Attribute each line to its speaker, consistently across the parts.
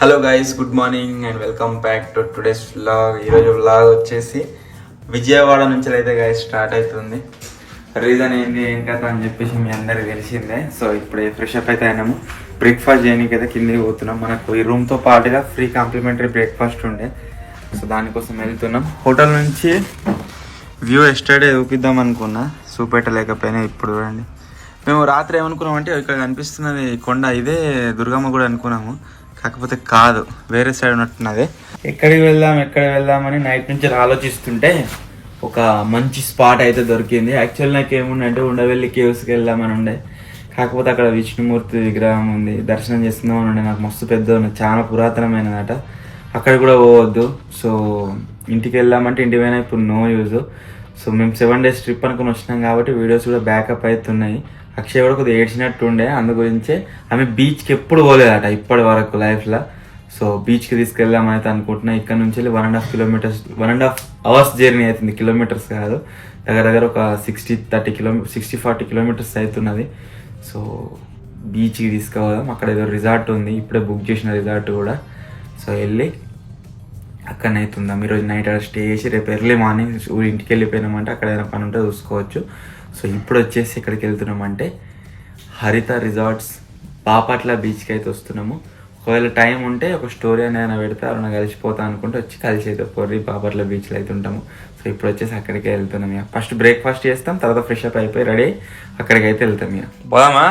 Speaker 1: Hello guys, good morning and welcome back to today's vlog. ఈరోజు vlog వచ్చేసి విజయవాడ నుంచి అయితే గైస్ స్టార్ట్ అవుతుంది. రీజన్ ఏంటి ఏం కదా అని చెప్పేసి మీ అందరికి తెలిసిందే. సో ఇప్పుడే ఫ్రెష్ అప్ అయితే అయినాము. బ్రేక్ఫాస్ట్ చేయడానికి అయితే కిందికి పోతున్నాం. మనకు ఈ రూమ్తో పాటుగా ఫ్రీ కాంప్లిమెంటరీ బ్రేక్ఫాస్ట్ ఉండే, సో దానికోసం వెళ్తున్నాం. హోటల్ నుంచి వ్యూ ఎస్టర్డే చూపిద్దాం అనుకున్నా, చూపెట్టలేకపోయినా. ఇప్పుడు చూడండి, మేము రాత్రి ఏమనుకున్నాం అంటే ఇక్కడ కనిపిస్తున్నది కొండ, ఇదే దుర్గమ్మ కూడా అనుకున్నాము. కాకపోతే కాదు, వేరే సైడ్ ఉన్నట్టున్నది. ఎక్కడికి వెళ్దామని నైట్ నుంచి ఆలోచిస్తుంటే ఒక మంచి స్పాట్ అయితే దొరికింది. యాక్చువల్ నాకు ఏముండంటే ఉండవెల్లి కేవ్స్కి వెళ్దామని ఉండే, కాకపోతే అక్కడ విష్ణుమూర్తి విగ్రహం ఉంది, దర్శనం చేస్తున్నామని ఉండే. నాకు మస్తు పెద్ద ఉన్నది, చాలా పురాతనమైనదట. అక్కడ కూడా పోవద్దు. సో ఇంటికి వెళ్దామంటే ఇంటి పోయినా ఇప్పుడు నో యూజ్. సో మేము 7 days ట్రిప్ అనుకుని వచ్చినాం కాబట్టి వీడియోస్ కూడా బ్యాకప్ అవుతున్నాయి. అక్షయ్ కూడా కొద్దిగా ఏడ్చినట్టు ఉండే, అందు గురించే ఆమె బీచ్కి ఎప్పుడు పోలేదట ఇప్పటి వరకు లైఫ్లో. సో బీచ్కి తీసుకెళ్దామని అయితే అనుకుంటున్నా. ఇక్కడ నుంచి 1.5 kilometers 1.5 hours జర్నీ అవుతుంది, కిలోమీటర్స్ కాదు. దగ్గర ఒక 60-40 kilometers అవుతున్నది. సో బీచ్కి తీసుకుపోదాం. అక్కడ ఏదో రిసార్ట్ ఉంది, ఇప్పుడే బుక్ చేసిన రిసార్ట్ కూడా. సో వెళ్ళి అక్కడనే అవుతుందాం. ఈరోజు నైట్ అక్కడ స్టే చేసి రేపు ఎర్లీ మార్నింగ్ ఇంటికి వెళ్ళిపోయినామంటే అక్కడ ఏదైనా పని ఉంటే చూసుకోవచ్చు. సో ఇప్పుడు వచ్చేసి ఎక్కడికి వెళ్తున్నామంటే హరిత రిసార్ట్స్ బాపట్ల బీచ్కి అయితే వస్తున్నాము. ఒకవేళ టైం ఉంటే ఒక స్టోరీ అయినా పెడితే ఎవరైనా కలిసిపోతా అనుకుంటే వచ్చి కలిసి అయితే పొర్రి బాపట్ల బీచ్లో అయితే ఉంటాము. సో ఇప్పుడు వచ్చేసి అక్కడికే వెళ్తున్నాం. ఇక ఫస్ట్ బ్రేక్ఫాస్ట్ చేస్తాం, తర్వాత ఫ్రెష్ అప్ అయిపోయి రెడీ అక్కడికి అయితే వెళ్తాం. ఇక పోదామా?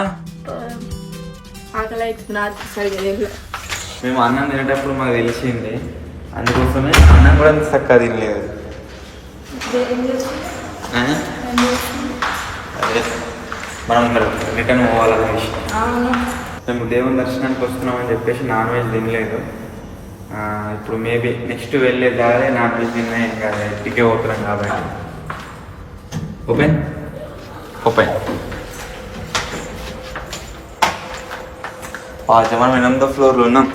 Speaker 1: మేము అన్నం తినేటప్పుడు మాకు తెలిసింది, అందుకోసమే అన్నం కూడా చక్కగా తినలేదు. అదే మనం రిటర్న్ పోవాలని మేము దేవుని దర్శనానికి వస్తున్నామని చెప్పేసి నాన్ వెజ్ తినలేదు. ఇప్పుడు మేబీ నెక్స్ట్ వెళ్ళే దారే నాన్ వెజ్ తిన్నా ఏం కాదు, ఇంటికే పోతున్నాం కాబట్టి. ఓపెన్ మనం 8th floorలో ఉన్నాం.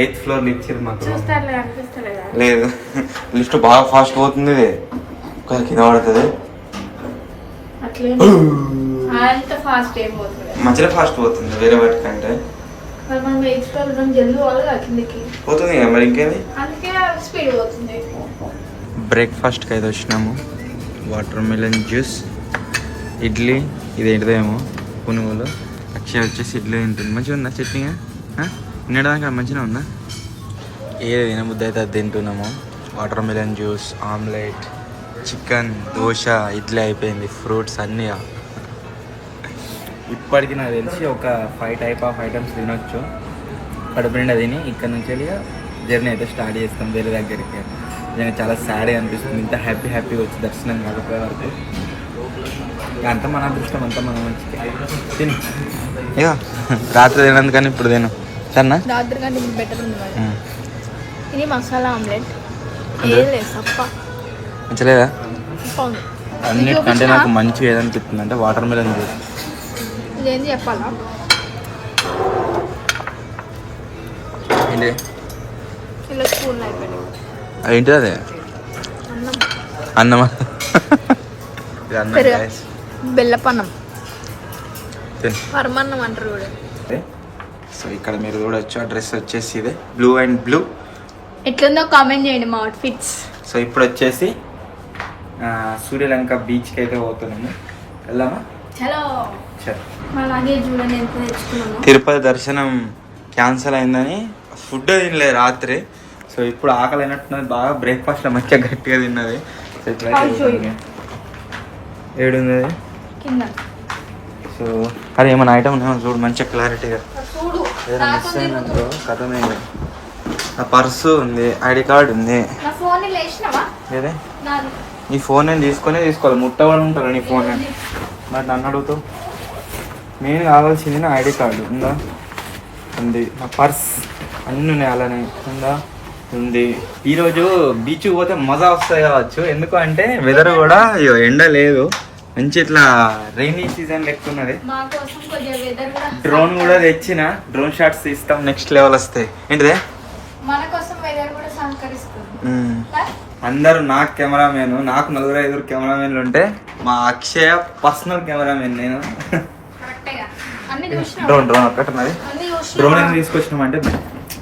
Speaker 1: 8th floor ఇచ్చారు మాకు. లేదు, లిఫ్ట్ బాగా ఫాస్ట్ పోతుంది, కింద పడుతుంది. మధ్యలో ఫాస్ట్ పోతుంది వేరే వాటి కంటే పోతుంది కదా, మరి ఇంకేది. బ్రేక్ఫాస్ట్కి అయితే వచ్చినాము. వాటర్ మిలన్ జ్యూస్, ఇడ్లీ, ఇదేంటిదేమో పునుగులు. అక్షయ్ వచ్చేసి ఇడ్లీ తింటుంది. మంచిగా ఉందా చట్నీగా? తినడానికి మంచిగా ఉందా? ఏది తినబుద్ధి అయితే అది తింటున్నాము. Water melon juice, omelette, chicken, dosa, idli అయిపోయింది, ఫ్రూట్స్ అన్నీ. ఇప్పటికి నాకు తెలిసి ఒక 5 type of items తినొచ్చు. కడుపు నిండా తిని ఇక్కడ నుంచి వెళ్ళి జర్నీ అయితే స్టార్ట్ చేస్తాం వేరే దగ్గరికి. నేను చాలా సాడ్గా అనిపిస్తుంది, ఇంత హ్యాపీగా వచ్చి దర్శనం కాకపోయే వరకు. అంతా మన అదృష్టం, అంతా మన మంచిగా తిని. ఇక రాత్రి తినందుకని ఇప్పుడు తిను సరేనా? రాత్రి కంటే బెటర్ ఉంది. ఇది మసాలా ఆమ్లెట్ మంచిలేదా? అన్నిటికంటే నాకు మంచిగా ఏదనిపిస్తుంది అంటే వాటర్ మిలన్ జ్యూస్. ఇదేంటి చెప్పాలా? ఏంటి ఏంటి అదే? అన్నమా? బెల్లపన్నం, పరమన్నం అంటారు కూడా. సో ఇక్కడ మీరు చూడొచ్చు, ఆ డ్రెస్ వచ్చేసి ఇదే బ్లూ అండ్ బ్లూ. ఎట్లుందో కామెంట్ చేయండి మా అవుట్ఫిట్స్. సో ఇప్పుడు వచ్చేసి సూర్యలంక బీచ్కి అయితే పోతున్నాము. వెళ్దామా? తిరుపతి దర్శనం క్యాన్సిల్ అయిందని ఫుడ్ తినలేదు రాత్రి. సో ఇప్పుడు ఆకలి అయినట్టున్నది బాగా. బ్రేక్ఫాస్ట్లో మంచిగా గట్టిగా తిన్నది. సో ఇప్పుడైతే ఏడుంది సో అరే ఏమైనా ఐటమ్ ఉన్నాయో చూడు మంచిగా క్లారిటీగా. మిస్ అయిందనుకో కథమే. నా పర్సు ఉంది, ఐడి కార్డు ఉంది. లేదే నీ ఫోన్ నేను తీసుకోవాలి. ముట్టవాడు ఉంటారు నీ ఫోన్. మరి నన్ను అడుగుతావు? మెయిన్ కావాల్సింది నా ఐడి కార్డు ఉందా? ఉంది. నా పర్స్ అన్నీ ఉన్నాయి, అలానే ఉందా? ఉంది. ఈరోజు బీచ్కి పోతే మజా వస్తాయి కావచ్చు, ఎందుకు అంటే వెదర్ కూడా ఎండ లేదు, మంచి ఇట్లా రైనీ సీజన్ లెక్కున్నది. డ్రోన్ కూడా తెచ్చిన, డ్రోన్ షాట్స్ తీస్తాం, నెక్స్ట్ లెవెల్ వస్తాయి. ఏంటిదే అందరూ నాకు కెమెరామెన్, నాకు 4-5 కెమెరామెన్లు ఉంటే మా అక్షయ పర్సనల్ కెమెరామెన్ నేను. డ్రోన్ ఒక్కటి ఉన్నది. డ్రోన్ ఎందుకు తీసుకొచ్చినామంటే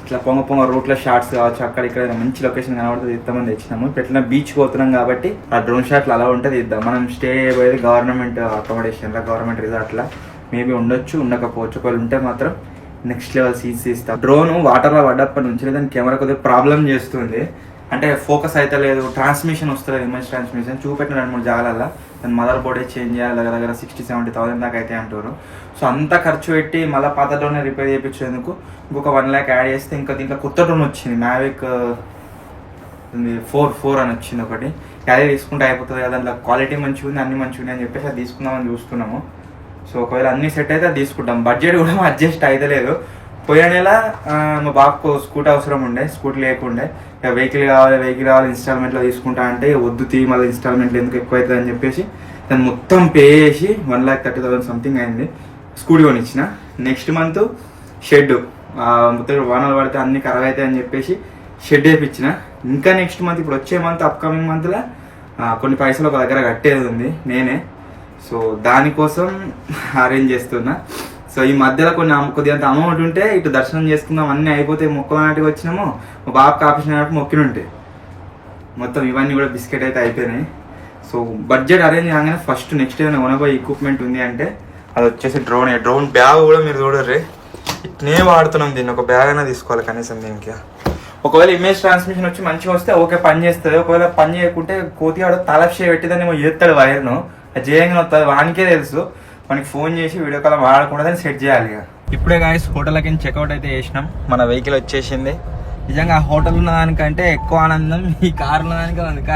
Speaker 1: ఇట్లా పొంగ రూట్లో షార్ట్స్ కావచ్చు, అక్కడ ఇక్కడ మంచి లొకేషన్ కనబడుతుంది ఇద్దామని తెచ్చినాము. పెట్టిన బీచ్ పోతున్నాం కాబట్టి ఆ డ్రోన్ షాట్లు అలా ఉంటుంది ఇద్దాం. మనం స్టే అయిపోయేది గవర్నమెంట్ అకామిడేషన్లో, గవర్నమెంట్ రిసార్ట్లో మేబీ ఉండొచ్చు, ఉండకపోవచ్చు. ఒకవేళ ఉంటే మాత్రం నెక్స్ట్ లెవెల్ సీన్స్ ఇస్తాం. డ్రోన్ వాటర్లో పడ్డప్పటి నుంచి దాని కెమెరా కొద్దిగా ప్రాబ్లం చేస్తుంది, అంటే ఫోకస్ అయితే లేదు, ట్రాన్స్మిషన్ వస్తుంది, ఇమేజ్ ట్రాన్స్మిషన్. చూపెట్టిన 2-3 జాగాలలో దాని మదర్ బోర్డే చేంజ్ చేయాలి, దగ్గర 60,000-70,000 దాకా అయితే అంటారు. సో అంత ఖర్చు పెట్టి మళ్ళీ పాత డ్రోన్ రిపేర్ చేయించేందుకు ఇంకొక 1 lakh యాడ్ చేస్తే ఇంకా దీంట్లో కొత్త డ్రోన్ వచ్చింది, మ్యావిక్ 4 అని వచ్చింది ఒకటి. అదే తీసుకుంటే అయిపోతుంది కదా, దాంట్లో క్వాలిటీ మంచిగా ఉంది, అన్ని మంచిగా ఉంది అని చెప్పేసి అది తీసుకుందామని చూస్తున్నాము. సో ఒకవేళ అన్ని సెట్ అయితే అది తీసుకుంటాం. బడ్జెట్ కూడా అడ్జస్ట్ అయితే లేదు. పోయిన నెల మా బాబుకు స్కూటీ అవసరం ఉండే, స్కూటీ లేకుండే, వెహికల్ కావాలి ఇన్స్టాల్మెంట్లో తీసుకుంటా అంటే వద్దు మళ్ళీ ఇన్స్టాల్మెంట్లు ఎందుకు ఎక్కువ అవుతుంది అని చెప్పేసి దాన్ని మొత్తం పే చేసి 1,30,000 సంథింగ్ అయింది. స్కూటీ కొనిచ్చిన. నెక్స్ట్ మంత్ షెడ్ మొత్తం వానలు పడితే అన్ని ఖరాబ్ అవుతాయి అని చెప్పేసి షెడ్ వేయించిన. ఇంకా నెక్స్ట్ మంత్ ఇప్పుడు వచ్చే మంత్ అప్కమింగ్ మంత్లో కొన్ని పైసలు ఒక దగ్గర కట్టేది ఉంది నేనే. సో దానికోసం అరేంజ్ చేస్తున్నా. సో ఈ మధ్యలో కొద్దిగా అమౌంట్ ఉంటే ఇటు దర్శనం చేసుకుందాం, అన్నీ అయిపోతే మొక్కనాటికి వచ్చినాము, మా బాబుకి ఆపరేషన్ అయినట్టు మొక్కినుంటే మొత్తం ఇవన్నీ కూడా బిస్కెట్ అయితే అయిపోయినాయి. సో బడ్జెట్ అరేంజ్ కాగానే ఫస్ట్ నెక్స్ట్ ఏదైనా కొనబోయే ఎక్విప్మెంట్ ఉంది అంటే అది వచ్చేసి డ్రోన్ బ్యాగ్ కూడా మీరు చూడర్రీ, ఇట్నే వాడుతున్నాం. దీన్ని ఒక బ్యాగ్ అయినా తీసుకోవాలి కనీసం దీనికి. ఒకవేళ ఇమేజ్ ట్రాన్స్మిషన్ వచ్చి మంచిగా వస్తే ఓకే పని చేస్తుంది, ఒకవేళ పని చేయకుంటే కోతిగాడు తలక్షే పెట్టిదని చేస్తాడు వైర్ను, అది చేయంగానే వస్తుంది, వానికే తెలుసు. మనకి ఫోన్ చేసి వీడియో కాల్ వాడకుండా సెట్ చేయాలి. ఇప్పుడే గాయస్ హోటల్కి చెక్అవుట్ అయితే చేసినాం, మన వెహికల్ వచ్చేసింది. నిజంగా ఆ హోటల్ ఉన్న దానికంటే ఎక్కువ ఆనందం ఈ కార్ ఉన్న దానికి అందుక.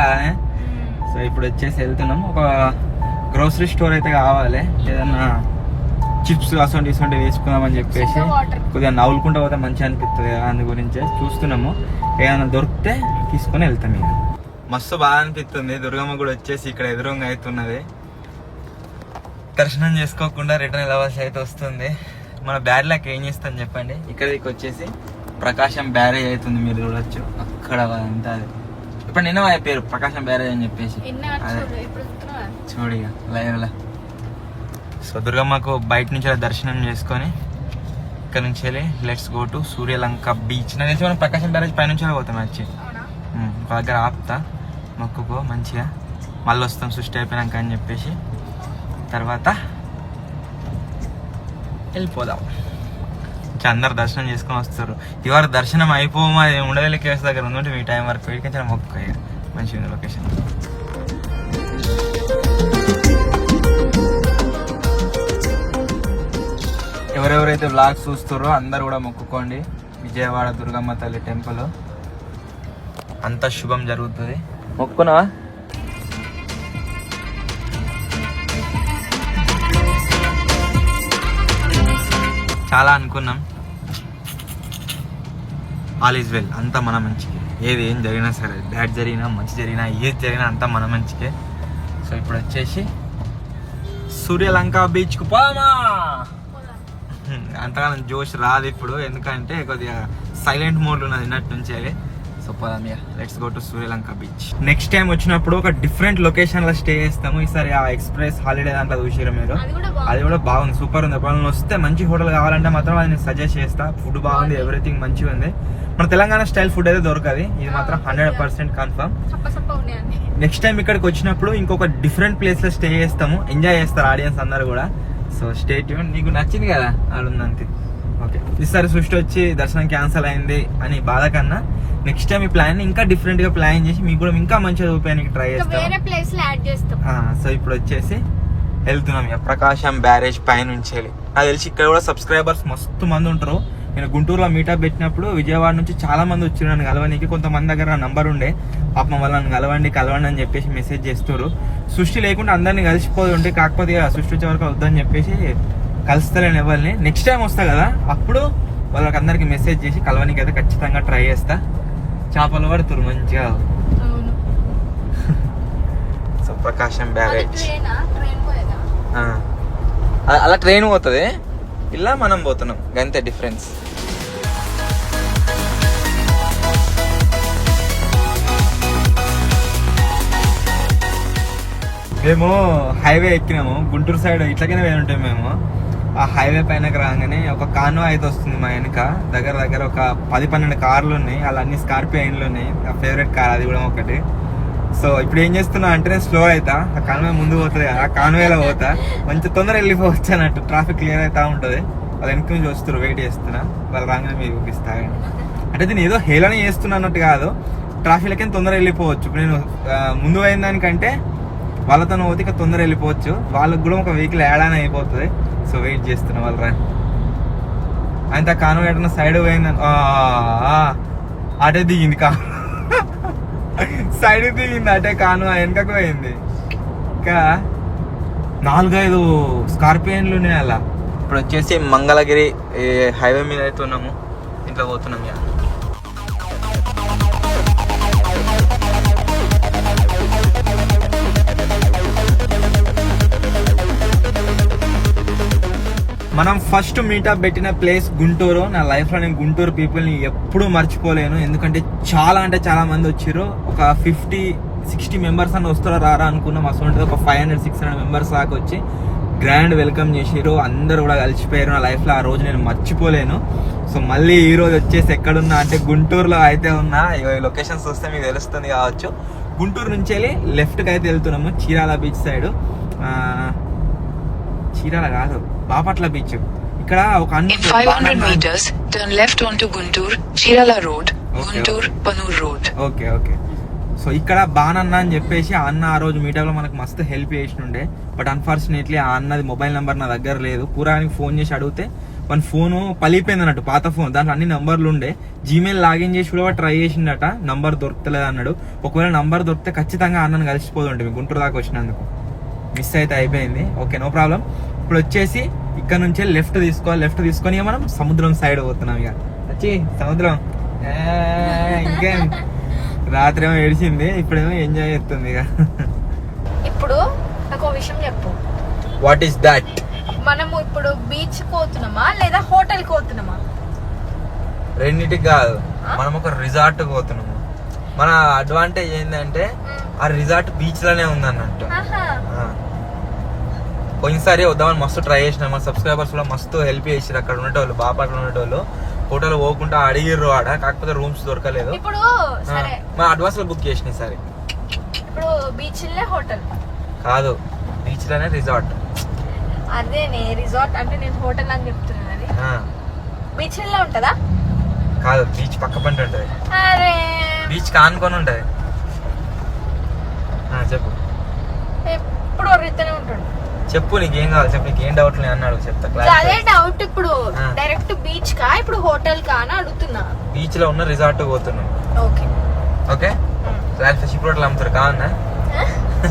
Speaker 1: సో ఇప్పుడు వచ్చేసి వెళ్తున్నాం. ఒక గ్రోసరీ స్టోర్ అయితే కావాలి, ఏదన్నా చిప్స్ అసొంటి వేసుకుందామని చెప్పేసి కొద్దిగా నవ్వులుకుంటూ పోతే మంచిగా అనిపిస్తుంది కదా, అందు గురించే చూస్తున్నాము. ఏదైనా దొరికితే తీసుకొని వెళ్తాం. ఇక మస్తు బాగా అనిపిస్తుంది. దుర్గమ్మ కూడా వచ్చేసి ఇక్కడ ఎదురుగా అవుతున్నది. దర్శనం చేసుకోకుండా రిటర్న్ వెళ్ళవలసి అయితే వస్తుంది. మన బ్యారేజ్లోకి ఏం చేస్తాం చెప్పండి. ఇక్కడికి వచ్చేసి ప్రకాశం బ్యారేజ్ అవుతుంది, మీరు చూడొచ్చు అక్కడ అంతా. ఇప్పుడు నిన్న పేరు ప్రకాశం బ్యారేజ్ అని చెప్పేసి చూడిగా లైవ్లా. సో దుర్గమ్మకు బయట నుంచి దర్శనం చేసుకొని ఇక్కడ నుంచి వెళ్ళి let's go to Suryalanka beach. నాకు తెలిసి మనం ప్రకాశం బ్యారేజ్ పై నుంచి పోతాం. వచ్చి ఒక దగ్గర ఆపుతా, మొక్కుకో మంచిగా, మళ్ళీ వస్తాం సృష్టి అయిపోయినాక అని చెప్పేసి. తర్వాత వెళ్ళిపోదాం. అందరు దర్శనం చేసుకొని వస్తారు. ఇవాళ దర్శనం అయిపోమా ఉండవేళ కేసు దగ్గర ఉందంటే మీ టైం వరకు వెళ్ళి మొక్క మంచిగా ఉంది లొకేషన్. ఎవరెవరైతే వ్లాగ్స్ చూస్తారో అందరు కూడా మొక్కుకోండి. విజయవాడ దుర్గమ్మ తల్లి టెంపుల్ అంతా శుభం జరుగుతుంది. మొక్కున్నావా? చాలా అనుకున్నాం, ఆల్ ఈజ్ వెల్, అంతా మన మంచికి. ఏం జరిగినా సరే, బ్యాడ్ జరిగినా మంచి జరిగినా ఏది జరిగినా అంతా మన మంచికే. సో ఇప్పుడు వచ్చేసి సూర్యలంక బీచ్కు పోదామా. అంతగానం జోష్ రాదు ఇప్పుడు, ఎందుకంటే కొద్దిగా సైలెంట్ మోడ్లో ఉన్నది నిన్నటి నుంచి. సో పోదాం, let's go to Suryalanka beach. Next time వచ్చినప్పుడు ఒక డిఫరెంట్ లొకేషన్ లో స్టే చేస్తాము. ఈసారి ఆ ఎక్స్ప్రెస్ హాలిడే దాంట్లో చూసారు మీరు, అది కూడా బాగుంది, సూపర్ ఉంది. ఒకవేళ వస్తే మంచి హోటల్ కావాలంటే మాత్రం అది నేను సజెస్ట్ చేస్తా. ఫుడ్ బాగుంది, ఎవ్రీథింగ్ మంచిగా ఉంది. మన తెలంగాణ స్టైల్ ఫుడ్ అయితే దొరకదు, ఇది మాత్రం 100% కన్ఫర్మ్. నెక్స్ట్ టైం ఇక్కడికి వచ్చినప్పుడు ఇంకొక డిఫరెంట్ ప్లేస్ లో స్టే చేస్తాము, ఎంజాయ్ చేస్తారు ఆడియన్స్ అందరు కూడా. So stay tune. నీకు నచ్చింది కదా ఆడుందంతే. ఓకే, ఈసారి సృష్టి వచ్చి దర్శనం క్యాన్సిల్ అయింది అని బాధ కన్నా నెక్స్ట్ టైం ఈ ప్లాన్ ఇంకా డిఫరెంట్ గా ప్లాన్ చేసి మీకు కూడా ఇంకా మంచిగా చూపించడానికి ట్రై చేస్తాం. సో ఇప్పుడు వచ్చేసి వెళ్తున్నాం ప్రకాశం బ్యారేజ్ పై నుంచి వెళ్ళి. నాకు తెలిసి ఇక్కడ కూడా సబ్స్క్రైబర్స్ మస్తు మంది ఉంటారు. నేను గుంటూరులో మీటప్ పెట్టినప్పుడు విజయవాడ నుంచి చాలా మంది వచ్చి నన్ను కలవడానికి. కొంతమంది దగ్గర నా నంబర్ ఉండే, పాపం వాళ్ళని కలవండి అని చెప్పేసి మెసేజ్ చేస్తారు. సృష్టి లేకుండా అందరినీ కలిసిపోయి ఉంటే, కాకపోతే సృష్టి వచ్చే వరకు వద్దని చెప్పేసి కలుస్తలేను ఎవరిని. నెక్స్ట్ టైం వస్తా కదా, అప్పుడు వాళ్ళకి అందరికి మెసేజ్ చేసి కలవడానికి అయితే ఖచ్చితంగా ట్రై చేస్తా. చేపలు పడుతురు మంచిగా. సో ప్రకాశం బ్యారేజ్ అలా ట్రైన్ పోతుంది, ఇలా మనం పోతున్నాం, గంతే డిఫరెన్స్. మేము హైవే ఎక్కినాము, గుంటూరు సైడ్ ఇట్లాగైనా వేరే ఉంటాం మేము. ఆ హైవే పైనకి రాగానే ఒక కాన్వా అయితే వస్తుంది మా వెనక. దగ్గర దగ్గర ఒక 10-12 కార్లు ఉన్నాయి, అలా అన్ని స్కార్పియోలు ఉన్నాయి. నా ఫేవరెట్ కార్ అది కూడా ఒకటి. సో ఇప్పుడు ఏం చేస్తున్నా అంటే నేను స్లో అవుతా, ఆ కాన్వే ముందు పోతుంది కదా, ఆ కాన్వేలో పోతా, మంచి తొందరగా వెళ్ళిపోవచ్చు అన్నట్టు. ట్రాఫిక్ క్లియర్ అవుతా ఉంటుంది. వాళ్ళు వెనక నుంచి వస్తారు, వెయిట్ చేస్తున్నా, వాళ్ళు రాగానే మీరు చూపిస్తా. అంటే నేను ఏదో హేళన చేస్తున్నా అన్నట్టు కాదు, ట్రాఫిక్లకి తొందరగా వెళ్ళిపోవచ్చు. ఇప్పుడు నేను ముందు అయిన దానికంటే వాళ్ళతో పోతే ఇక తొందరగా వెళ్ళిపోవచ్చు. వాళ్ళకి కూడా ఒక వెహికల్ యాడ్ అని అయిపోతుంది. సో వెయిట్ చేస్తున్నా వాళ్ళు రా. ఆయన కాను ఎట్టిన సైడ్ పోయిందని అటే దిగింది కాను, సైడ్ దిగింది అటే కాను, వెనకకు పోయింది. ఇంకా 4-5 స్కార్పియోన్లు ఉన్నాయి అలా. ఇప్పుడు వచ్చేసి మంగళగిరి హైవే మీద అయితే ఉన్నాము, ఇంట్లో పోతున్నాం. మనం ఫస్ట్ మీటప్ పెట్టిన ప్లేస్ గుంటూరు. నా లైఫ్లో నేను గుంటూరు పీపుల్ని ఎప్పుడూ మర్చిపోలేను, ఎందుకంటే చాలా అంటే చాలా మంది వచ్చారు. ఒక 50-60 మెంబర్స్ అని వస్తారో రారా అనుకున్నాం. అసలు ఉంటుంది ఒక 500-600 మెంబర్స్ దాకా వచ్చి గ్రాండ్ వెల్కమ్ చేసారు. అందరూ కూడా కలిసిపోయారు. నా లైఫ్లో ఆ రోజు నేను మర్చిపోలేను. సో మళ్ళీ ఈ రోజు వచ్చేసి ఎక్కడున్నా అంటే గుంటూరులో అయితే ఉన్నా. ఈ లొకేషన్స్ వస్తే మీకు తెలుస్తుంది కావచ్చు. గుంటూరు నుంచి వెళ్ళి లెఫ్ట్కి అయితే వెళ్తున్నాము, చీరాల బీచ్ సైడ్. చీరాల కాదు, బాపట్ల బీచ్. ఇక్కడ ఒక
Speaker 2: 500 meters turn left onto Guntur Chirala road, Guntur Panur road.
Speaker 1: Okay okay. So ఇక్కడ బానన్న అని చెప్పేసి ఆ అన్న ఆ రోజు మీటప్ లో మనకు మస్తు హెల్ప్ చేసినుండే. బట్ అన్ఫార్చునేట్లీ ఆ అన్నది మొబైల్ నెంబర్ నా దగ్గర లేదు. పూరానికి ఫోన్ చేసి అడిగితే మన ఫోను పలిపోయింది అన్నట్టు, పాత ఫోన్, దాంట్లో అన్ని నంబర్లు ఉండే. జీమెయిల్ లాగిన్ చేసి కూడా ట్రై చేసిండట, నంబర్ దొరకలేదు అన్నాడు. ఒకవేళ నంబర్ దొరికితే ఖచ్చితంగా అన్నను కలిసిపోతుంటే గుంటూరు దాకా వచ్చినందుకు. మిస్ అయితే అయిపోయింది. Okay, no problem. ఇప్పుడు వచ్చేసి ఇక్కడ నుంచి లెఫ్ట్ తీసుకొని మనం సముద్రం సైడ్ పోతున్నాం. ఇక వచ్చి సముద్రం ఇంకేం, రాత్రి ఏమో ఏడిచింది, ఇప్పుడేమో ఎంజాయ్ చేస్తుంది. ఇక
Speaker 3: ఇప్పుడు నాకు ఒక విషయం చెప్పు.
Speaker 1: What is that?
Speaker 3: మనము ఇప్పుడు బీచ్ పోతున్నామా లేదా హోటల్ పోతున్నామా?
Speaker 1: రెండింటికి కాదు, మనం ఒక రిసార్ట్ పోతున్నాము. మన అడ్వాంటేజ్ ఏంటంటే ఆ రిసార్ట్ బీచ్ లోనే ఉంది అన్నట్టు. పోయినసారి వద్దామని మస్తు ట్రై చేసిన, మన సబ్స్క్రైబర్స్ కూడా మస్తు హెల్ప్ చేసారు. అక్కడ ఉండేటోళ్ళు, బాపట్ల ఉండేటోళ్ళు హోటల్ పోకుండా అడిగిర్రు ఆడ, కాకపోతే రూమ్స్ దొరకలేదు.
Speaker 3: ఇప్పుడు సరే
Speaker 1: మా అడ్వాన్స్ లో బుక్ చేసిన ఈసారి.
Speaker 3: ఇప్పుడు బీచ్ లో హోటల్
Speaker 1: కాదు, బీచ్ లోనే రిసార్ట్.
Speaker 3: అదేనే రిసార్ట్ అంటే నేను హోటల్ అని చెప్తున్నాను. అది బీచ్ లో ఉంటదా?
Speaker 1: కాదు, బీచ్ పక్క పంట ఉంటది.
Speaker 3: అరే
Speaker 1: బీచ్ కానుకొని ఉంటది. చెప్పు.
Speaker 3: ఎప్పుడు రితనే ఉంటాడు.
Speaker 1: చెప్పు, నీకేం కావాలి చెప్పు, నీకేం డౌట్ లేదు అన్నాడు, చెప్తా.
Speaker 3: అదే డౌట్. ఇప్పుడు డైరెక్ట్ బీచ్ కా ఇప్పుడు హోటల్ కా అని అడుగుతున్నా.
Speaker 1: బీచ్ లో ఉన్న రిసార్ట్ పోతున్నాం.
Speaker 3: Okay
Speaker 1: okay. షిప్ రోడ్లు అమ్ముతారు కావన్నా,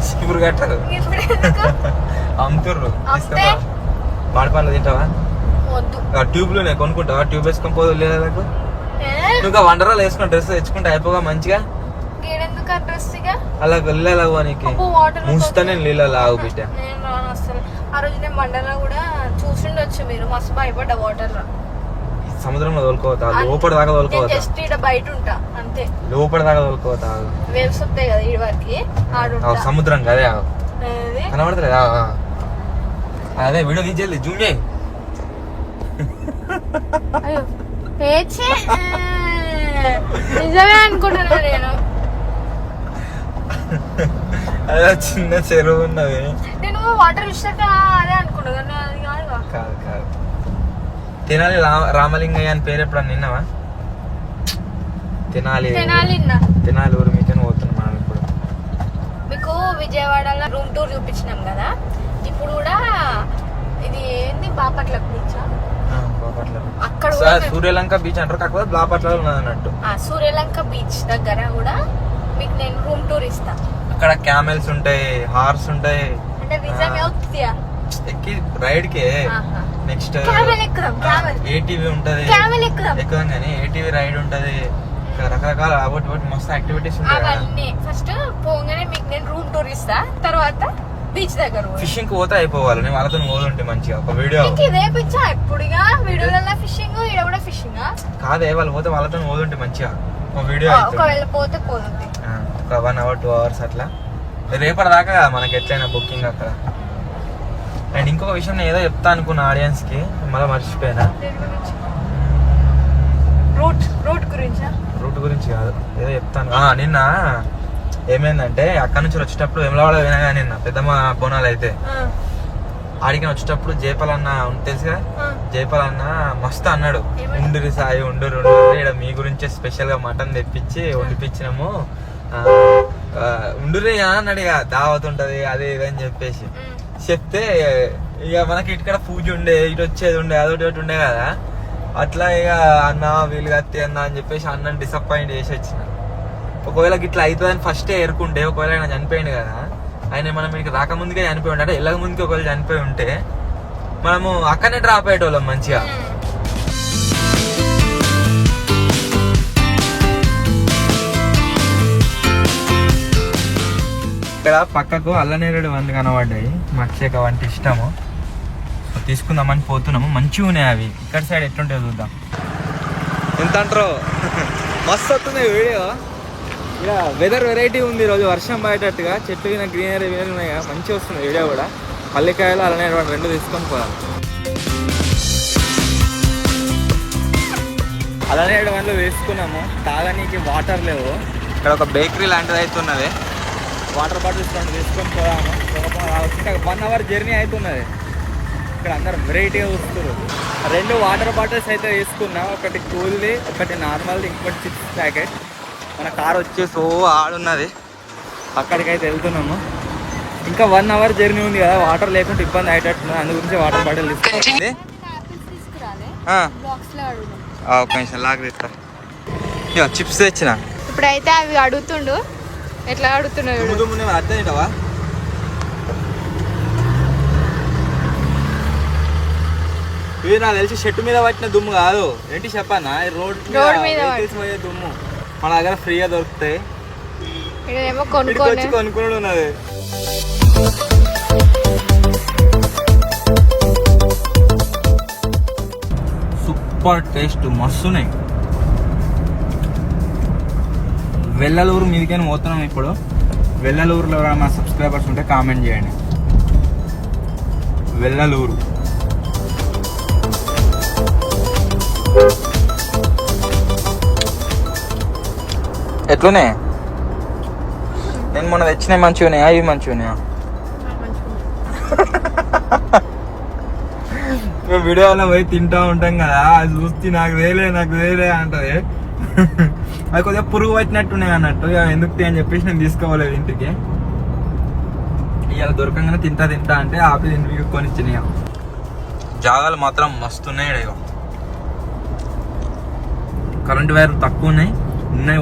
Speaker 1: షిపురు కట్టారు అమ్ముతుర్రు. బాడపాలు తింటావా? ట్యూబ్లు నేను కొనుక్కుంటావా? ట్యూబ్ వేసుకొని పోదు లేదా? నాకు నువ్వు వండరాలు వేసుకున్న డ్రెస్ తెచ్చుకుంటే అయిపోగా మంచిగా. అలా వెళ్ళాలా నీకు మూస్తా నేను నీళ్ళ ఆగు బిడ్డ.
Speaker 3: ఆ రోజు నేను మండలా కూడా చూసిండొచ్చు మీరు, మస్తు భయపడ్డా వాటర్ లో.
Speaker 1: సముద్రంలో తోలుకోవతా, లోపల దాకా తోలుకోవతా.
Speaker 3: జస్ట్ ఇక్కడ బయట ఉంటా అంతే,
Speaker 1: లోపల దాకా తోలుకోవతా.
Speaker 3: వేవ్స్ వస్తాయి కదా ఈ వరకు,
Speaker 1: సముద్రం కదే కనబడతలేదా? అదే వీడియో తీసేది జూమ్ చేయి.
Speaker 3: నిజమే అనుకుంటున్నా నేను.
Speaker 1: అదే చిన్న చెరువు ఉన్నది,
Speaker 3: నేను వాటర్ ఇష్టాక అదే అనుకుంటున్నా. అది కాదు
Speaker 1: కాదు. తినాలి రామలింగయ్య అని పేరు ఎప్పుడు నిన్నావా? తినాలి ఊరు మీతో పోతున్నాం మనం. ఇప్పుడు
Speaker 3: మీకు విజయవాడలో రూమ్ టూర్ చూపించినాం కదా, ఇప్పుడు కూడా ఇది ఏంది బాపట్ల బీచ్. అక్కడ
Speaker 1: సూర్యలంక బీచ్ అంటారు, కాకపోతే బాపట్ల ఉన్నది అన్నట్టు.
Speaker 3: సూర్యలంక బీచ్ దగ్గర కూడా మీకు నేను రూమ్ టూర్ ఇస్తా.
Speaker 1: అక్కడ క్యామెల్స్ ఉంటాయి, హార్స్ ఉంటాయి.
Speaker 3: అంటే నిజమే అవుతుందా?
Speaker 1: ఎక్కి రైడ్ కి నెక్స్ట్ ఏటీవీ ఉంటది, ఎక్కుదాం కానీ ఏటీవీ రైడ్ ఉంటది. రకరకాల మస్తు యాక్టివిటీస్
Speaker 3: ఉంటాయి. ఫస్ట్ పోగానే మీకు నేను రూమ్ టూర్ ఇస్తా, తర్వాత బీచ్ దగ్గర
Speaker 1: ఫిషింగ్ కి పోతే అయిపోవాలి. నేను వాళ్ళతో పోతుంటే మంచిగా ఒక వీడియో.
Speaker 3: ఇదే పిచ్చా ఎప్పుడుగా వీడియోలలో ఫిషింగ్, ఇక్కడ కూడా ఫిషింగ్
Speaker 1: కాదే. వాళ్ళు పోతే వాళ్ళతో పోతుంటే మంచిగా ఒక వీడియో.
Speaker 3: ఒకవేళ పోతే పోతుంది
Speaker 1: ఒక 1 hour 2 hours అట్లా. రేపటి దాకా మనకి ఎట్లయినా బుకింగ్ అక్కడ. అండ్ ఇంకొక విషయం నేను ఏదో చెప్తా అనుకున్నా ఆడియన్స్కి, మళ్ళీ మర్చిపోయినా. రూట్ గురించి కాదు, ఏదో చెప్తాను. నిన్న ఏమైందంటే అక్కడ నుంచి వచ్చేటప్పుడు వెమలవాడ వినగా నిన్న పెద్దమ్మ బోనాలు అయితే ఆడికి వచ్చేటప్పుడు జయపాల్ అన్న తెలుసుగా, జయపాల్ అన్న మస్తు అన్నాడు, ఉండురి సాయి ఉండురు ఇక్కడ మీ గురించే స్పెషల్ గా మటన్ తెప్పించి వండిపించినాము, ఉండురి అన్నాడు. ఇక దావత్ ఉంటది అదే ఇదని చెప్పేసి చెప్తే ఇక మనకి ఇక్కడ పూజ ఉండే, ఇటు వచ్చేది ఉండే, అదొకటి ఒకటి ఉండే కదా. అట్లా ఇక అన్న వీళ్ళు కత్తి అన్న అని చెప్పేసి అన్నని డిసప్పాయింట్ చేసి వచ్చిన. ఒకవేళ ఇట్లా అవుతుందని ఫస్టే ఎరుకుంటే, ఒకవేళ ఆయన చనిపోయింది కదా, ఆయన మనం ఇక్కడికి రాకముందుకే చనిపోయి ఉంటే, అంటే వెళ్ళక ముందుకే ఒకవేళ చనిపోయి ఉంటే మనము అక్కడనే డ్రాప్ అయ్యేటోళ్ళం మంచిగా. ఇక్కడ పక్కకు అల్లనేరేడు వంద కనబడ్డాయి, మక్షేక వంటి ఇష్టము, తీసుకుందామని పోతున్నాము. మంచిగా ఉన్నాయి అవి. ఇక్కడ సైడ్ ఎట్లుంటాయో చూద్దాం. ఎంత అంటారు, మస్తు వస్తుంది వీడియో. ఇక వెదర్ వెరైటీ ఉంది ఈరోజు, వర్షం పడేటట్టుగా, చెట్లు మీద గ్రీనరీ వేరు ఉన్నాయి కదా, మంచిగా వస్తుంది వీడియో కూడా. పల్లికాయలు అల్లనేరేడు రెండు తీసుకొని పోదాం. అల్లనేరేడు వందలు వేసుకున్నాము, తాగనీకి వాటర్ లేవు. ఇక్కడ ఒక బేకరీ లాంటిది అయితే ఉన్నది, వాటర్ బాటిల్స్ రెండు తీసుకొని పోదాము. 1 hour జర్నీ అవుతున్నది. ఇక్కడ అందరు వెరైటీగా చూస్తున్నారు. 2 వాటర్ బాటిల్స్ అయితే తీసుకున్నా, ఒకటి కూల్ది, ఒకటి నార్మల్ది, ఇంకోటి చిప్స్ ప్యాకెట్. మన కార్ వచ్చేసి ఆడున్నది, అక్కడికైతే వెళ్తున్నాము. ఇంకా 1 hour జర్నీ ఉంది కదా, వాటర్ లేకుంటే ఇబ్బంది అయ్యేటట్టున్నది, అందు గురించి వాటర్ బాటిల్ తీసుకుంది. ఒక నిమిషం లాగ్ తీస్తా. ఇక చిప్స్ తెచ్చిన.
Speaker 3: ఇప్పుడైతే అవి అడుగుతుండు, ఎట్లా అడుగుతున్నాడు
Speaker 1: అర్థం ఏంటవా? ఇవి నాకు తెలిసి చెట్టు మీద పట్టిన దుమ్ము కాదు, ఏంటి చెప్పన్నా, రోడ్ మీద పోయే దుమ్ము మన దగ్గర ఫ్రీగా దొరుకుతాయి. కొనుక్కున్నాడు ఉన్నది. Super taste, మస్తున్నాయి. వెల్లలూరు మీదికైనా పోతున్నాం ఇప్పుడు. వెల్లలూరులో మా సబ్స్క్రైబర్స్ ఉంటే కామెంట్ చేయండి. వెల్లలూరు ఎట్లునే? నేను మొన్న తెచ్చినవి మంచిగా ఉన్నాయా, ఇవి మంచిగా ఉన్నాయా? మేము వీడియోలో పోయి తింటా ఉంటాం కదా, అది చూస్తే నాకు వేలే అంటది. అది కొద్దిగా పురుగు పట్టినట్టున్నాయి అన్నట్టు, ఎందుకు అని చెప్పేసి నేను తీసుకోలేదు ఇంటికి. ఇవాళ దొరకంగానే తింటా అంటే ఆపి ఇంటికి కొనిచ్చినాయి. జాగాలు మాత్రం మస్తున్నాయి. కరెంట్ వైర్ తక్కువ ఉన్నాయి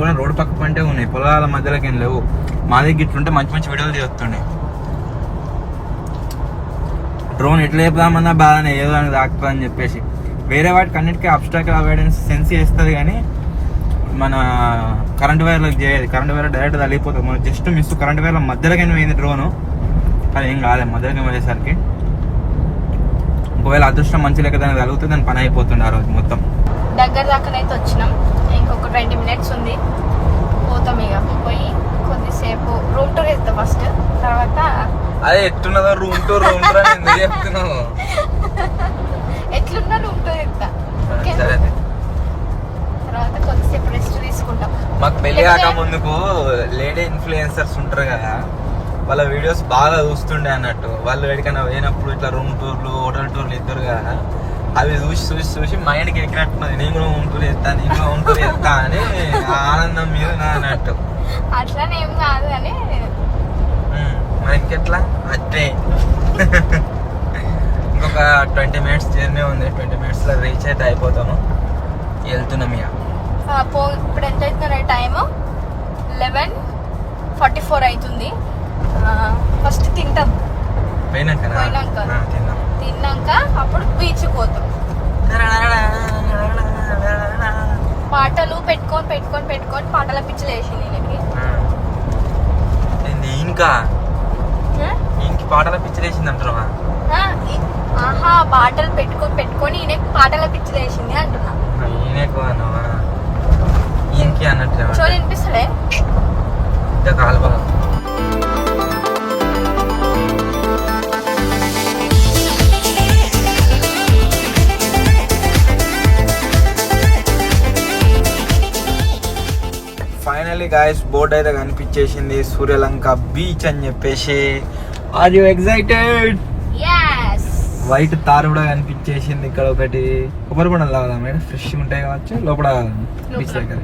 Speaker 1: కూడా, రోడ్డు పక్క పంటే ఉన్నాయి, పొలాల మధ్యలోకి ఏం లేవు. మా దగ్గర ఇట్లుంటే మంచి మంచి వీడియోలు తీస్తుండే. డ్రోన్ ఎట్లా చెప్దామన్నా బాగానే ఏదో అని తాకుతుంది అని చెప్పేసి, వేరే వాటికి అన్నిటికీ అబ్స్ట్రాక్ట్ అవాయిడెన్స్ సెన్స్ చేస్తుంది, కానీ మన కరెంట్ వైర్లకు చేయదు. కరెంట్ వైర్ డైరెక్ట్ తగిలిపోతుంది. మనం జస్ట్ మిస్ కరెంట్ వైర్ల మధ్యలోకి పోయింది డ్రోను, కానీ ఏం కాలేదు. మధ్యలోకి పోయేసరికి ఒకవేళ అదృష్టం మంచి లెక్క దానికి తగులుతుంది, దాని పని అయిపోతుంది ఆ రోజు మొత్తం.
Speaker 3: దగ్గర దాకానైతే వచ్చినాం, ఇంకొక 20 minutes ఉంది, పోతాం. ఇక పోయి కొద్దిసేపు రూమ్ టూర్ వేస్తాం ఫస్ట్, తర్వాత
Speaker 1: అదే ఎట్టున్నదో రూమ్ టూర్ ఎందుకు చెప్తున్నావు?
Speaker 3: ఎట్లున్నా రూమ్ టూర్ వేస్తా. తర్వాత కొద్దిసేపు రెస్ట్ తీసుకుంటాం.
Speaker 1: మాకు పెళ్లి కాక ముందుకు లేడీ ఇన్ఫ్లుయెన్సర్స్ ఉంటారు కదా, వాళ్ళ వీడియోస్ బాగా చూస్తుండే అన్నట్టు. వాళ్ళు ఎక్కడికైనా పోయినప్పుడు ఇట్లా రూమ్ టూర్లు, హోటల్ టూర్లు ఇద్దరు కదా, అవి చూసి మైండ్కి ఎక్కినట్టున్నది. నేను కూడా హోమ్ టూర్ చేస్తా అని ఆనందం మీద అన్నట్టు.
Speaker 3: అట్లానేం కాదు కానీ
Speaker 1: మనకి ఎట్లా అట్టే. ఇంకొక 20 minutes జర్నీ ఉంది, 20 minutes లో రీచ్ అయితే అయిపోతాము. వెళ్తున్నాం ఇక.
Speaker 3: ఇప్పుడు ఎంత అవుతుంది టైము? 11:44 అవుతుంది. ఫస్ట్ తింటాం, తిన్నాక అప్పుడు బీచ్ పోతాం. పాటలు పెట్టుకొని పాటల పిచ్చిలు వేసి నేనకి
Speaker 1: ఇంక పాటల పిచ్చిలు వేసింది అంటున్నా.
Speaker 3: ఆహా, పాటలు పెట్టుకొని ఈయన పాటల పిచ్చిలు వేసింది అంటున్నా.
Speaker 1: ఈయనకు అన్నవా ఇంకి అన్నట్టు
Speaker 3: చోలు వినిపిస్తలే.
Speaker 1: ఫైనల్లీ గాయస్ బోర్డు అయితే కనిపించేసింది, సూర్యలంక బీచ్ అని చెప్పేసి. Are you excited? వైట్ తారు కూడా కనిపించేసింది. ఇక్కడ ఒకటి కొబ్బరి బొండలు తాగదా మేడం? ఫ్రెష్ ఉంటాయి కావచ్చు. లోపల బీచ్ దగ్గర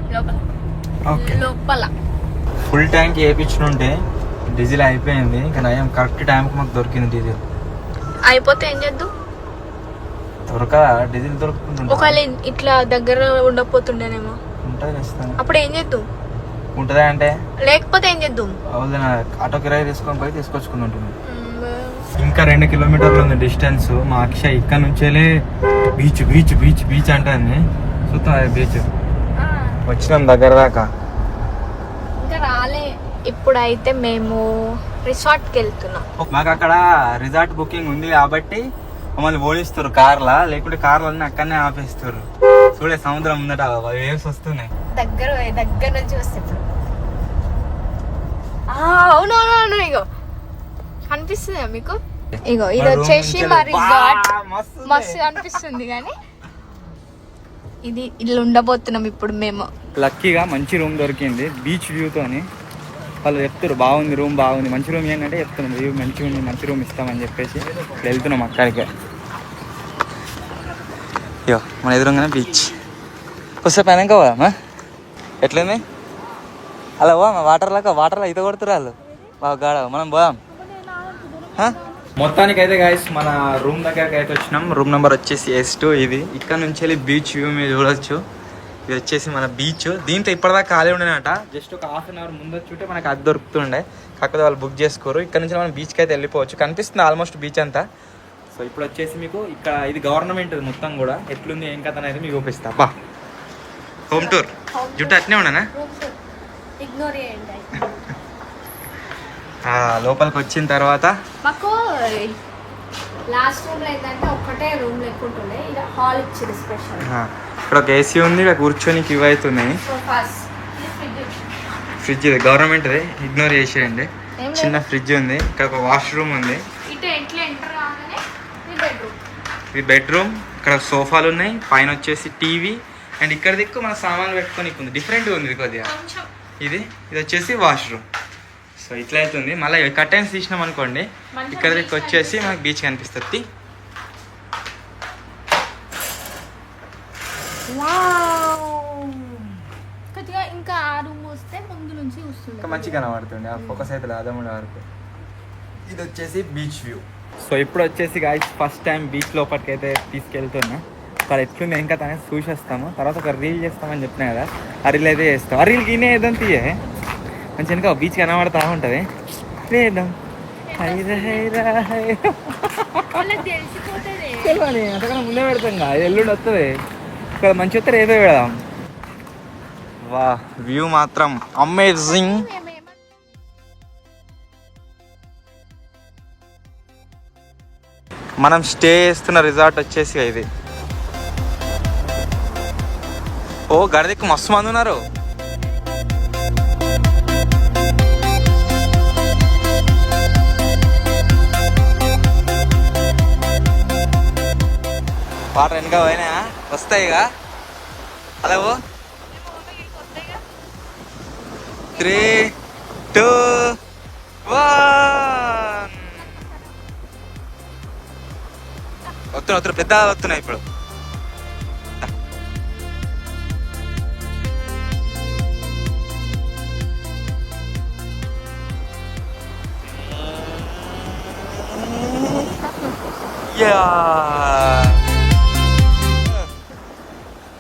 Speaker 1: ఓకే.
Speaker 3: లోపల
Speaker 1: ఫుల్ ట్యాంక్ వేయించుంటే డీజిల్ అయిపోయింది. ఇంకా నయం కరెక్ట్ టైంకి మాకు దొరికింది డీజిల్.
Speaker 3: అయిపోతే ఏం చేద్దాం?
Speaker 1: దొరకదా డీజిల్? దొరుకుతుంది.
Speaker 3: ఒకవేళ ఇట్లా దగ్గర ఉండకపోతుండేనేమో.
Speaker 1: ఉంటుంది ఖచ్చితంగా.
Speaker 3: అప్పుడు ఏం చేద్దాం?
Speaker 1: ఉంటుందా అంటే?
Speaker 3: లేకపోతే ఏం చేద్దాం?
Speaker 1: అవునా, ఆటో కిరాయి తీసుకొని పోయి తీసుకొచ్చుకుని ఉంటుంది. ఇంకా 2 కిలోమీటర్లు ఉంది డిస్టెన్స్. మా అక్షయ్ ఇక్కడ నుంచేలే బీచ్ బీచ్ బీచ్ బీచ్ అంటే చూద్దాం బీచ్. వచ్చినాం దగ్గర దాకా.
Speaker 3: ఇంకా రాలే. ఇప్పుడైతే మేము రిసార్ట్కి వెళ్తున్నాం.
Speaker 1: మాకు అక్కడ రిసార్ట్ బుకింగ్ ఉంది కాబట్టి మమ్మల్ని ఓడిస్తారు కార్లా, లేకుంటే కార్లన్నీ అక్కడనే ఆపేస్తారు. చూడే సముద్రం ఉందట, వేవ్స్ వస్తున్నాయి.
Speaker 3: దగ్గర నుంచి వస్తే అవునవును. ఇగో కనిపిస్తుందా మీకు? ఇగో ఇది వచ్చేసి మా రిసార్ట్. మస్తు అనిపిస్తుంది కానీ ఇది ఇల్లు ఉండబోతున్నాం ఇప్పుడు మేము.
Speaker 1: లక్కీగా మంచి రూమ్ దొరికింది బీచ్ వ్యూతోని. వాళ్ళు చెప్తారు బాగుంది రూమ్, బాగుంది. మంచి రూమ్ ఏంటంటే చెప్తున్నాం వ్యూ మంచిగా ఉంది, మంచి రూమ్ ఇస్తామని చెప్పేసి వెళ్తున్నాం అక్కడికే. అయ్యో మన ఎదురుగానే బీచ్. వస్తే పైన పోదామా? ఎట్లుంది అలా పోదామా? వాటర్లో ఈత కొడుతురు వాళ్ళు బాగా గాడ. మనం పోదాం. మొత్తానికి అయితే గాయస్ మన రూమ్ దగ్గరికి అయితే వచ్చినాం. రూమ్ నెంబర్ వచ్చేసి S2. ఇది ఇక్కడ నుంచి వెళ్ళి బీచ్ వ్యూ మీరు చూడొచ్చు. ఇది వచ్చేసి మన బీచ్. దీంట్లో ఇప్పటిదాకా ఖాళీ ఉండేనట. జస్ట్ ఒక ½ అన్ అవర్ ముందు వచ్చుంటే మనకు అది దొరుకుతుండే, కాకపోతే వాళ్ళు బుక్ చేసుకోరు. ఇక్కడ నుంచి మనం బీచ్కి అయితే వెళ్ళిపోవచ్చు. కనిపిస్తుంది ఆల్మోస్ట్ బీచ్ అంతా. సో ఇప్పుడు వచ్చేసి మీకు ఇక్కడ ఇది గవర్నమెంట్ మొత్తం కూడా ఎట్లుంది ఏం కథ అనేది మీకు చూపిస్తా. బా హోమ్ టూర్ జుట్టు అట్నే ఉండనా? లోపలికి వచ్చిన తర్వాత
Speaker 3: మాకు లాస్ట్ రూమ్ ఏంటంటే ఒక్కటే రూమ్ లేకుంటుండే, ఇలా హాల్ ఇచ్చింది స్పెషల్.
Speaker 1: ఇక్కడ ఒక ఏసీ ఉంది, ఇక్కడ కూర్చొని ఇవి అవుతున్నాయి. ఫ్రిడ్జ్ ఇది గవర్నమెంట్ది, ఇగ్నోర్ చేసేయండి. చిన్న ఫ్రిడ్జ్ ఉంది. ఇక్కడ ఒక వాష్రూమ్ ఉంది. ఇది బెడ్రూమ్. ఇక్కడ సోఫాలు ఉన్నాయి. పైన వచ్చేసి టీవీ అండ్ ఇక్కడ దిక్కు మన సామాన్లు పెట్టుకొని ఉంది. డిఫరెంట్గా ఉంది కొద్దిగా. ఇది వచ్చేసి వాష్రూమ్. సో ఇట్లా అవుతుంది. మళ్ళీ కర్టెన్స్ తీసినాం అనుకోండి, ఇక్కడ దిక్కు వచ్చేసి మనకు బీచ్ కనిపిస్తుంది.
Speaker 3: ఇంకా ఆ రూమ్ వస్తే ముందు నుంచి వస్తుంది,
Speaker 1: ఇంకా మంచిగా కనబడుతుంది. ఆ ఫోకస్ అయితే రాదముండే వరకు. ఇది వచ్చేసి బీచ్ వ్యూ. సో ఇప్పుడు వచ్చేసి గాయస్ ఫస్ట్ టైం బీచ్ లోపలికి అయితే తీసుకెళ్తున్నా. అక్కడ ఎట్లుంది ఇంకా తనే చూసి వస్తాము. తర్వాత ఒక రీల్ చేస్తామని చెప్పినా కదా, ఆ రీల్ అయితే చేస్తాం. ఆ రీల్కి ఇనే ఏదంతా తీయే మంచి వెనక బీచ్ కనబడతా ఉంటుంది. లేదాం అంతకన్నా ముందే పెడతాం కదా, ఎల్లుండి వస్తుంది. ఇక్కడ మంచి వస్తే రేపే పెడదాం. వా వ్యూ మాత్రం అమేజింగ్. మనం స్టే చేస్తున్న రిసార్ట్ వచ్చేసి ఇది. ఓ గడదిక్కు మస్తు మంది ఉన్నారు. వాటర్ వెనక పోయినా వస్తాయిగా. అలా 3, 2, 1 వస్తున్నాయి. పెద్ద వస్తున్నాయి ఇప్పుడు.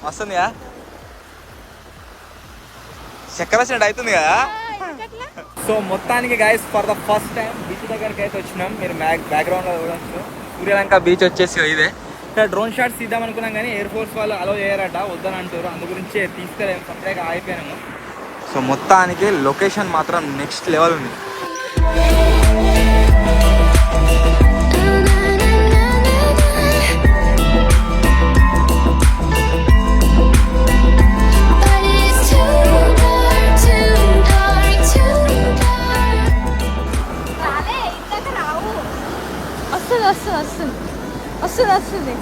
Speaker 1: వస్తుందిగా, చక్కర వచ్చినట్టు అవుతుంది కదా. సో మొత్తానికి guys for the first time beach దగ్గరికి అయితే వచ్చినాం. మీరు బ్యాక్గ్రౌండ్ లో చూడొచ్చు సూర్యలంక బీచ్ వచ్చేసి ఇదే. ఇక్కడ డ్రోన్ షాట్స్ తీద్దాం అనుకున్నాం కానీ ఎయిర్ ఫోర్స్ వాళ్ళు అలో చేయరట, వద్దని అంటారు. అందు గురించి తీసుకెళ్ళాము, సపరేట్గా ఆగిపోయాము. సో మొత్తానికి లొకేషన్ మాత్రం నెక్స్ట్ లెవెల్ ఉంది.
Speaker 3: వస్తుంది.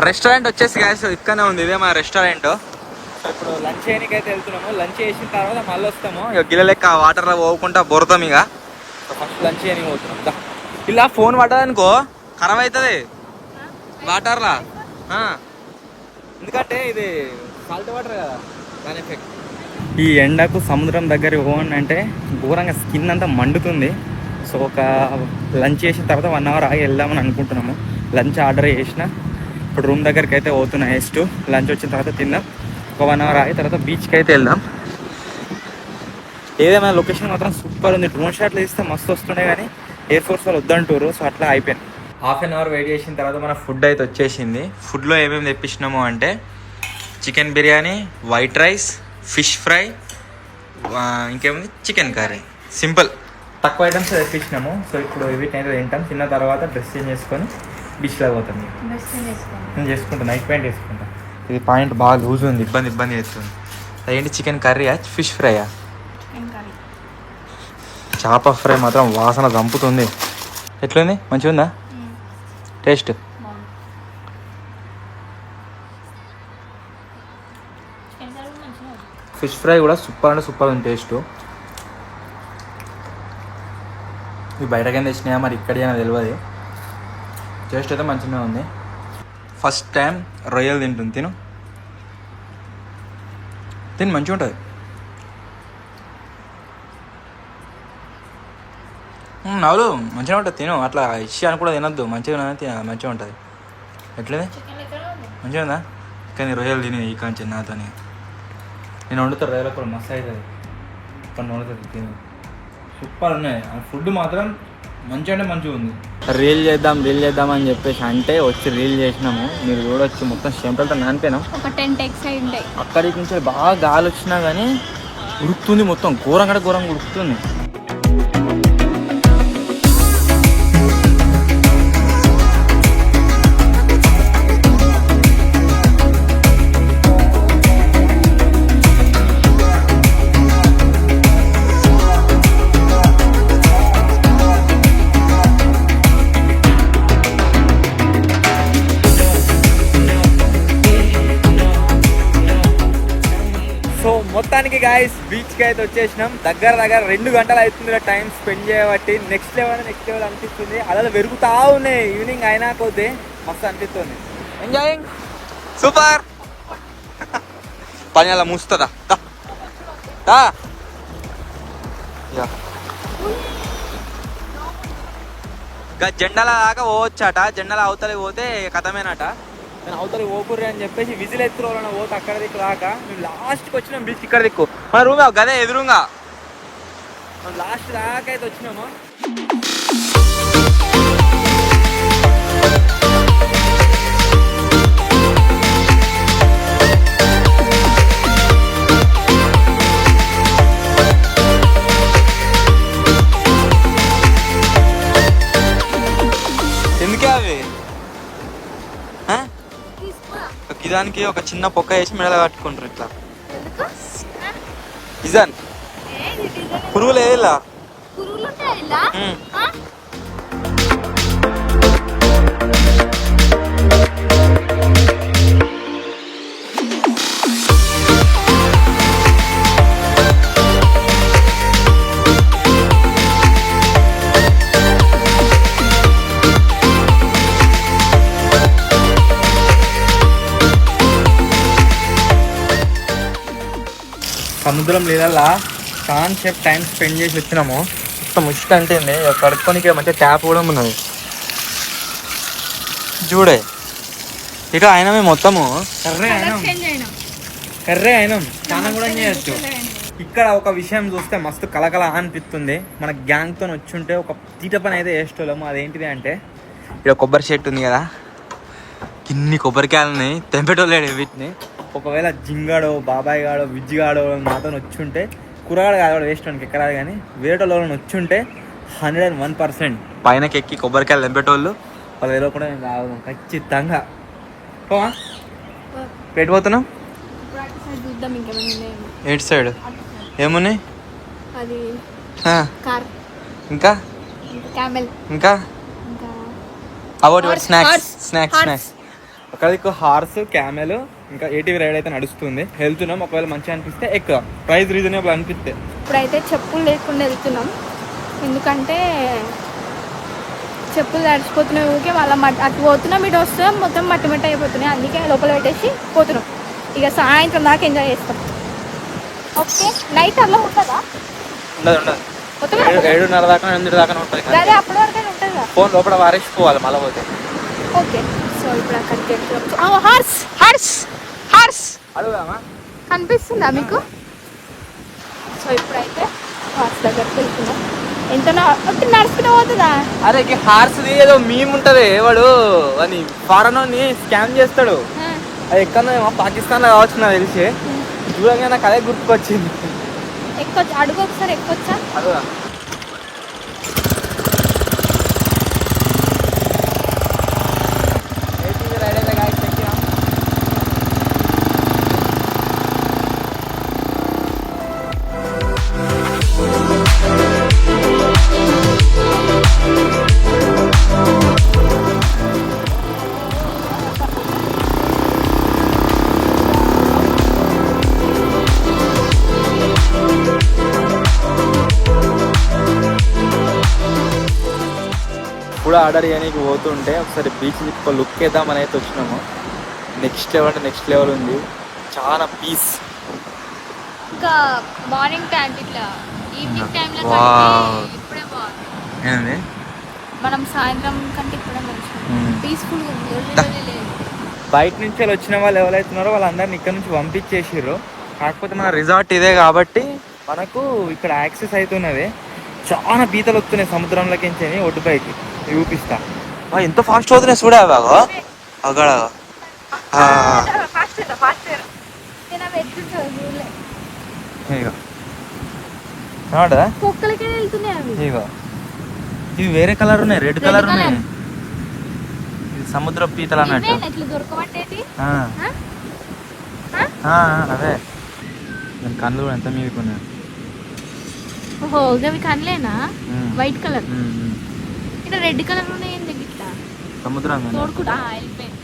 Speaker 1: రెస్టారెంట్ వచ్చేసి గ్యాస్ ఇక్కడనే ఉంది, ఇదే మా రెస్టారెంట్. ఇప్పుడు లంచ్ చేయడానికి అయితే వెళ్తున్నాము. లంచ్ చేసిన తర్వాత మళ్ళీ వస్తాము. ఇక గిల్ల లెక్క వాటర్లో పోకుండా బొరుతాం. ఇక ఫస్ట్ లంచ్ చేయడానికి పోతున్నాం. ఇలా ఫోన్ పడ్డదనుకో ఖరాబ్ అవుతుంది వాటర్లా, ఎందుకంటే ఇది సాల్ట్ వాటర్ కదా, దాని ఎఫెక్ట్. ఈ ఎండకు సముద్రం దగ్గర పోవండి అంటే ఘోరంగా స్కిన్ అంతా మండుతుంది. సో ఒక లంచ్ చేసిన తర్వాత 1 అవర్ ఆగి వెళ్దామని అనుకుంటున్నాము. లంచ్ ఆర్డర్ చేసిన, ఇప్పుడు రూమ్ దగ్గరికి అయితే పోతున్నా. నెక్స్ట్ లంచ్ వచ్చిన తర్వాత తిందాం. ఒక 1 అవర్ ఆగి తర్వాత బీచ్కి అయితే వెళ్దాం. ఏదేమైనా లొకేషన్ మాత్రం సూపర్ ఉంది. డ్రోన్ షాట్లు తీస్తే మస్తు వస్తుండే కానీ ఎయిర్ ఫోర్స్ వాళ్ళు వద్దంటారు. సో అట్లా అయిపోయింది. హాఫ్ అన్ అవర్ వెయిట్ చేసిన తర్వాత మన ఫుడ్ అయితే వచ్చేసింది. ఫుడ్లో ఏమేమి తెప్పించినాము అంటే chicken biryani, white rice, fish fry, ఇంకేముంది చికెన్ కర్రీ. సింపుల్ తక్కువ ఐటమ్స్ తెప్పించినాము. సో ఇప్పుడు వీటిని అయితే తింటాం. తిన్న తర్వాత డ్రెస్ చేంజ్ చేసుకొని బీచ్లో పోతాం. నేను చేసుకుంటాను, నైట్ ప్యాంట్ వేసుకుంటాను. ఇది పాయింట్ బాగా లూజ్ ఉంది, ఇబ్బంది అవుతుంది. అదేంటి చికెన్ కర్రీయా ఫిష్ ఫ్రైయా? చేప ఫ్రై మాత్రం వాసన చంపుతుంది. ఎట్లుంది? మంచిగా ఉందా టేస్ట్? ఫిష్ ఫ్రై కూడా సూపర్ అంటే సూపర్ ఉంది టేస్ట్. ఇవి బయటకైనా తెచ్చినాయా మరి ఇక్కడైనా తెలియదు. టేస్ట్ అయితే మంచిగా ఉంది. ఫస్ట్ టైం రొయ్యలు తింటుంది. తిని మంచిగా ఉంటుంది. నవ్వులు మంచిగా ఉంటుంది. తిను అట్లా ఇష్యూ అని కూడా తినద్దు. మంచిగా మంచిగా ఉంటుంది. ఎట్లది మంచిగా ఉందా? కానీ రొయ్యలు తిని ఈ కాంచి నాతో నేను వండుతాను. రొయ్యలు కూడా మస్తు అవుతుంది. పన్ను వండుతుంది. తిని సూపర్ ఉన్నాయి. ఆ ఫుడ్ మాత్రం మంచిగా అంటే మంచిగా ఉంది. రీల్ చేద్దాం అని చెప్పేసి అంటే వచ్చి రీల్ చేసినాము. మీరు చూడొచ్చు మొత్తం చెమటలతో నానిపోయినాం.
Speaker 3: ఒక 10 టెక్స్ అయి ఉంటాయి.
Speaker 1: అక్కడికి నుంచి బాగా గాలి వచ్చినా కానీ ఉడుకుతుంది. మొత్తం ఘోరంగా ఉడుకుతుంది. మొత్తానికి గాయస్ బీచ్కి అయితే వచ్చేసినాం. దగ్గర 2 గంటలు అవుతుంది టైం స్పెండ్ చేయబట్టి. నెక్స్ట్ లెవెల్ అనిపిస్తుంది. అలా పెరుగుతా ఉన్నాయి. ఈవినింగ్ అయినా కొద్దీ మస్తు అనిపిస్తుంది. Enjoying super. పని అలా మూస్తుందా? జెండాల దాకా పోవచ్చట. జెండాల అవతలి పోతే కథమేనట. నేను అవతలి పోకుర్రి అని చెప్పేసి విజిల్ ఎత్తురోళ్ళ పోతే అక్కడ దిక్కు రాక మేము లాస్ట్కి వచ్చినాం. బీచ్ ఇక్కడ దిక్కు మన రూమ్ గదే ఎదురుగా మనం లాస్ట్ దాకా అయితే వచ్చినాము. ఎందుకే అవి దానికి ఒక చిన్న పొక్క వేసి మెడలో కట్టుకుంటారు ఇట్లా. డిజైన్ పురుగులు వేయాలా? సముద్రం నీళ్ళల్లో కాన్సెప్ట్ టైం స్పెండ్ చేసి వచ్చినాము. మొత్తం ముష్టి అంటే కడుక్కోనికి మంచిగా ట్యాప్ కూడా ఉన్నది. చూడే ఇక అయినా మొత్తము కర్రే అయినాం. స్నానం కూడా చేయొచ్చు. ఇక్కడ ఒక విషయం చూస్తే మస్తు కలకల అనిపిస్తుంది. మన గ్యాంగ్తో వచ్చుంటే ఒక తీట పని అయితే వేసుకోలేము. అదేంటిది అంటే ఇక్కడ కొబ్బరి చెట్టు ఉంది కదా, ఇన్ని కొబ్బరికాయలని తెంపేటోళ్ళేడు వీటిని. ఒకవేళ జింగాడో బాబాయ్ గాడో విజ్జిగాడో మాతో వచ్చుంటే కూరగాడు కాదు వేస్ట్ వానికి ఎక్కరాదు. కానీ వేరేటోళ్ళు వచ్చుంటే 101% పైనకి ఎక్కి కొబ్బరికాయలు తెంపేటోళ్ళు వాళ్ళు ఏదో కూడా మేము రావు ఖచ్చితంగా. పెట్టిపోతున్నాం ఎయిట్ సైడ్ ఏమున్నాయి ఇంకా ఇంకా అబౌట్ యువర్ స్నాక్స్ అక్కడ హార్స్, క్యామెల్, ఇంకా ఏటీవీ రైడ్ అయితే నడుస్తుంది. వెళ్తున్నాం, ఒకవేళ మంచిగా అనిపిస్తే ఎక్కువ, ప్రైస్ రీజనబుల్ అనిపిస్తే.
Speaker 3: ఇప్పుడైతే చెప్పులు లేకుండా వెళ్తున్నాం, ఎందుకంటే చెప్పులు తడిచిపోతున్నాయి ఊరికే. మళ్ళీ అటు పోతున్నాం, ఇటు వస్తున్నాం, మొత్తం మట్టి మట్టి అయిపోతున్నాయి. అందుకే లోపల పెట్టేసి పోతున్నాం. ఇక సాయంత్రం దాకా ఎంజాయ్ చేస్తాం. ఓకే, నైట్ అలా ఉంటుందా?
Speaker 1: ఉండదు, 7:30 దాకా 8 దాకా ఉంటుంది.
Speaker 3: అదే అప్పటి వరకు ఉంటుందా?
Speaker 1: ఫోన్ లోపల వారేసిపోవాలి మళ్ళీ పోతే.
Speaker 3: ఓకే, సో ఇప్పుడు అక్కడికి వెళ్తున్నాం. హార్స్ హార్స్ హార్స్
Speaker 1: అడుగుదామా?
Speaker 3: కనిపిస్తుందా మీకు? సో ఇప్పుడైతే హార్స్ దగ్గరికి వెళ్తున్నాం. ఎంత నడుచుకునే పోతుందా?
Speaker 1: అరే హార్స్ ఏదో మీమ్ ఉంటది, వాడు అని ఫారెన్ ని స్కామ్ చేస్తాడు. అది ఎక్కడో పాకిస్తాన్ లో కావచ్చు నాకు తెలిసి. చూడంగా నాకు అదే గుర్తుకొచ్చింది.
Speaker 3: ఎక్కొచ్చు, అడుగు ఒకసారి ఎక్కొచ్చా?
Speaker 1: అడుగుదా? కూడా ఆర్డర్ చేయడానికి పోతుంటే ఒకసారి బీచ్ ఒక లుక్ వేద్దామని అయితే వచ్చినాము. నెక్స్ట్ లెవెల్ అంటే నెక్స్ట్ లెవెల్ ఉంది, చాలా పీస్.
Speaker 3: ఇంకా మార్నింగ్ టైం ఇట్లా ఈవినింగ్ టైంలో ఇప్పుడే బాగుంది. మనం సాయంత్రం కంటే ఇప్పుడే మంచిగా పీస్ఫుల్గా ఉంది.
Speaker 1: బయట నుంచి వచ్చిన వాళ్ళు ఎవరైతున్నారో వాళ్ళందరినీ ఇక్కడ నుంచి పంపించేసారు. కాకపోతే మన రిసార్ట్ ఇదే కాబట్టి మనకు ఇక్కడ యాక్సెస్ అవుతున్నది. చాలా పీతలు వస్తున్నాయి సముద్రంలోకి ఒడ్డుపైకి. చూపిస్తా ఎంత ఫాస్ట్ అవుతున్నాయి చూడే. బాగా అక్కడ
Speaker 3: కుక్కలకే వెళ్తున్నాయి అవి.
Speaker 1: ఇవి వేరే కలర్ ఉన్నాయి, రెడ్ కలర్ ఉన్నాయి. ఇది సముద్ర పీతలు అన్నట్టు. అదే దాని కళ్ళు కూడా ఎంత మీదుకున్నాయి.
Speaker 3: ఓహో, అవి కనలేనా? వైట్ కలర్, ఇక్కడ రెడ్ కలర్ ఉన్నాయి. ఎందుకు ఇట్లా
Speaker 1: సముద్రం
Speaker 3: తోడుకుంటా వెళ్ళిపోయింది.